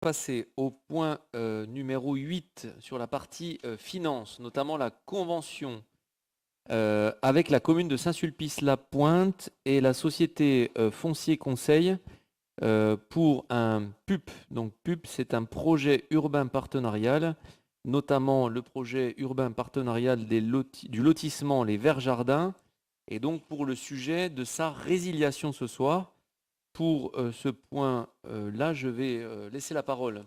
passer au point numéro 8 sur la partie finance, notamment la convention avec la commune de Saint-Sulpice-la-Pointe et la société Foncier Conseil pour un PUP. Donc PUP, c'est un projet urbain partenarial, notamment le projet urbain partenarial du lotissement Les Verts Jardins, et donc pour le sujet de sa résiliation ce soir. Pour ce point-là, je vais laisser la parole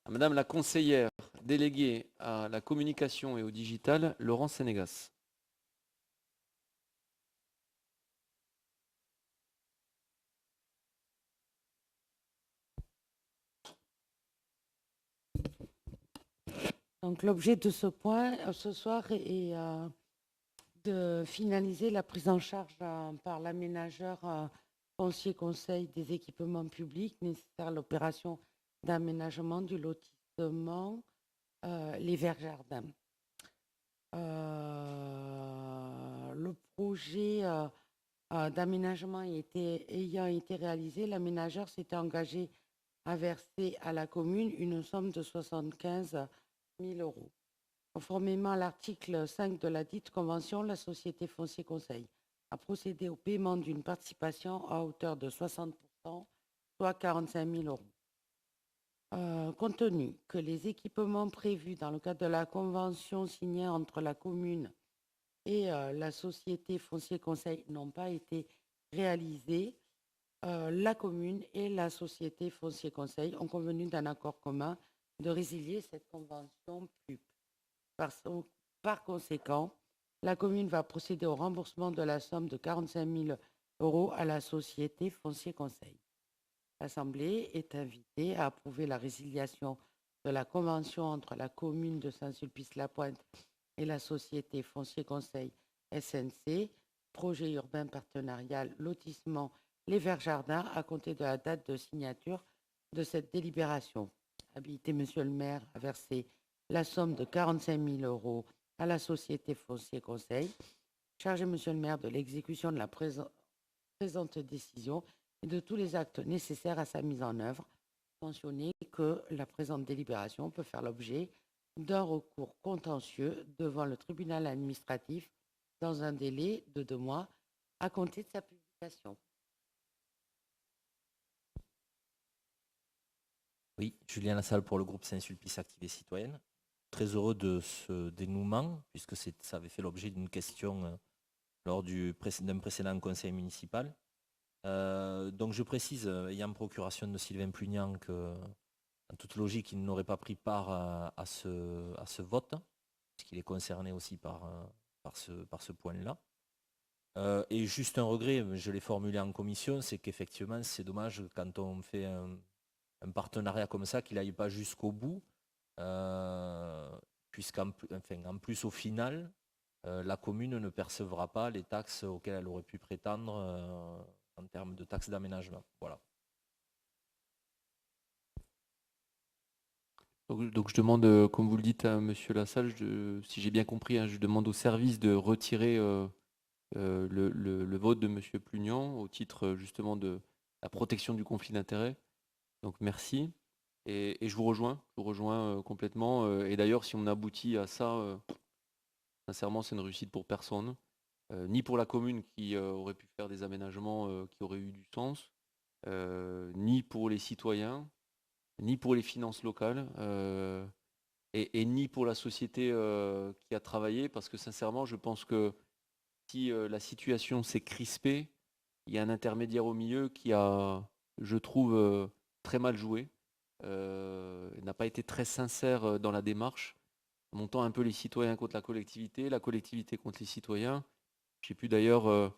à Madame la conseillère déléguée à la communication et au digital, Laurence Sénégas. Donc l'objet de ce point ce soir est de finaliser la prise en charge par l'aménageur foncier conseil des équipements publics nécessaires à l'opération d'aménagement du lotissement Les Verts Jardins. Le projet d'aménagement ayant été réalisé, l'aménageur s'était engagé à verser à la commune une somme de 75 000 euros. Conformément à l'article 5 de la dite convention, la société Foncier Conseil a procédé au paiement d'une participation à hauteur de 60%, soit 45 000 euros. Compte tenu que les équipements prévus dans le cadre de la convention signée entre la commune et la société Foncier Conseil n'ont pas été réalisés, la commune et la société Foncier Conseil ont convenu d'un accord commun de résilier cette convention PUP. Par conséquent, la commune va procéder au remboursement de la somme de 45 000 euros à la société Foncier Conseil. L'Assemblée est invitée à approuver la résiliation de la convention entre la commune de Saint-Sulpice-la-Pointe et la société Foncier Conseil SNC, projet urbain partenarial lotissement Les Verts Jardins, à compter de la date de signature de cette délibération. Habilité Monsieur le maire à verser la somme de 45 000 euros à la société Foncier Conseil. Chargé Monsieur le maire de l'exécution de la présente décision et de tous les actes nécessaires à sa mise en œuvre. Mentionner que la présente délibération peut faire l'objet d'un recours contentieux devant le tribunal administratif dans un délai de 2 mois à compter de sa publication. Oui, Julien Lassalle pour le groupe Saint-Sulpice Activité Citoyenne. Très heureux de ce dénouement, puisque ça avait fait l'objet d'une question lors d'un précédent conseil municipal. Donc je précise, ayant procuration de Sylvain Plugnan, que en toute logique, il n'aurait pas pris part à ce vote, puisqu'il est concerné aussi par ce point-là. Et juste un regret, je l'ai formulé en commission, c'est qu'effectivement, c'est dommage quand on fait un partenariat comme ça, qu'il n'aille pas jusqu'au bout, puisqu'en en plus, au final, la commune ne percevra pas les taxes auxquelles elle aurait pu prétendre en termes de taxes d'aménagement. Voilà. Donc je demande, comme vous le dites à Monsieur Lassalle, si j'ai bien compris, hein, je demande au service de retirer le vote de Monsieur Plugnan au titre justement de la protection du conflit d'intérêts. Donc merci. Et je vous rejoins complètement. Et d'ailleurs, si on aboutit à ça, sincèrement, c'est une réussite pour personne. Ni pour la commune qui aurait pu faire des aménagements qui auraient eu du sens, ni pour les citoyens, ni pour les finances locales, et ni pour la société qui a travaillé, parce que sincèrement, je pense que si la situation s'est crispée, il y a un intermédiaire au milieu qui a, je trouve, très mal joué, n'a pas été très sincère dans la démarche, montant un peu les citoyens contre la collectivité contre les citoyens. J'ai pu d'ailleurs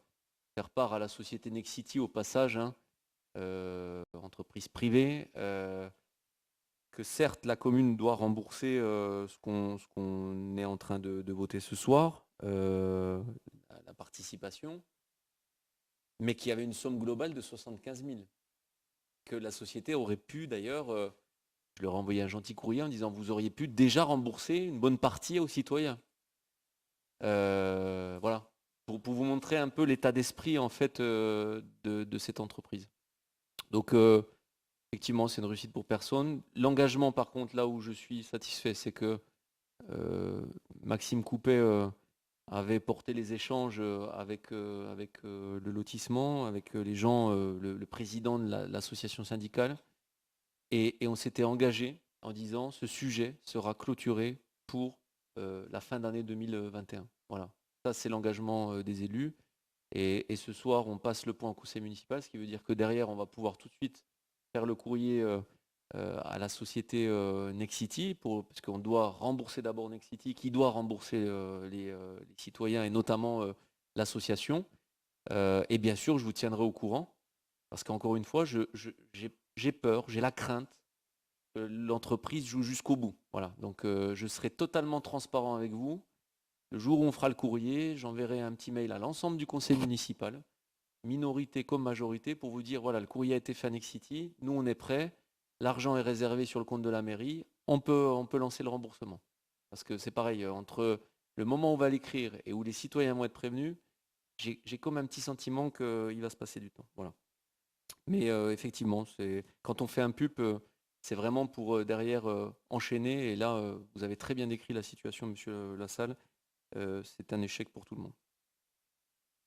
faire part à la société Nexity au passage, hein, entreprise privée, que certes la commune doit rembourser ce qu'on est en train de voter ce soir, la participation, mais qu'il y avait une somme globale de 75 000, que la société aurait pu d'ailleurs, je leur ai envoyé un gentil courrier en disant vous auriez pu déjà rembourser une bonne partie aux citoyens. Voilà, pour vous montrer un peu l'état d'esprit en fait de cette entreprise. Donc Effectivement, c'est une réussite pour personne. L'engagement, par contre, là où je suis satisfait, c'est que Maxime Coupet avait porté les échanges avec le lotissement, avec les gens, le président de l'association syndicale, et on s'était engagé en disant ce sujet sera clôturé pour la fin d'année 2021. Voilà, ça c'est l'engagement des élus. Et ce soir, on passe le point au conseil municipal, ce qui veut dire que derrière, on va pouvoir tout de suite faire le courrier à la société Nexity, parce qu'on doit rembourser d'abord Nexity, qui doit rembourser les citoyens et notamment l'association. Et bien sûr, je vous tiendrai au courant, parce qu'encore une fois, j'ai peur, j'ai la crainte que l'entreprise joue jusqu'au bout. Voilà. Donc je serai totalement transparent avec vous. Le jour où on fera le courrier, j'enverrai un petit mail à l'ensemble du conseil municipal, minorité comme majorité, pour vous dire voilà, le courrier a été fait à Nexity, nous on est prêts, l'argent est réservé sur le compte de la mairie, on peut lancer le remboursement. Parce que c'est pareil, entre le moment où on va l'écrire et où les citoyens vont être prévenus, j'ai comme un petit sentiment qu'il va se passer du temps. Voilà. Mais effectivement, quand on fait un pub, c'est vraiment pour derrière enchaîner. Et là, vous avez très bien décrit la situation, monsieur Lassalle. C'est un échec pour tout le monde.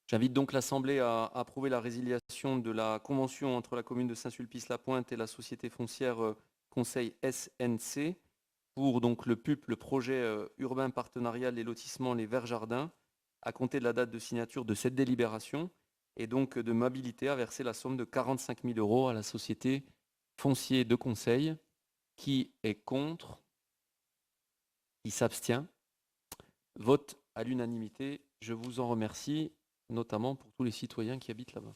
J'invite donc l'Assemblée à approuver la résiliation de la convention entre la commune de Saint-Sulpice-la-Pointe et la société foncière Conseil SNC pour donc le PUP, le projet urbain partenarial Les Lotissements Les Verts Jardins, à compter de la date de signature de cette délibération, et donc de m'habiliter à verser la somme de 45 000 € à la société foncier de Conseil. Qui est contre? Qui s'abstient? Vote à l'unanimité. Je vous en remercie, notamment pour tous les citoyens qui habitent là-bas.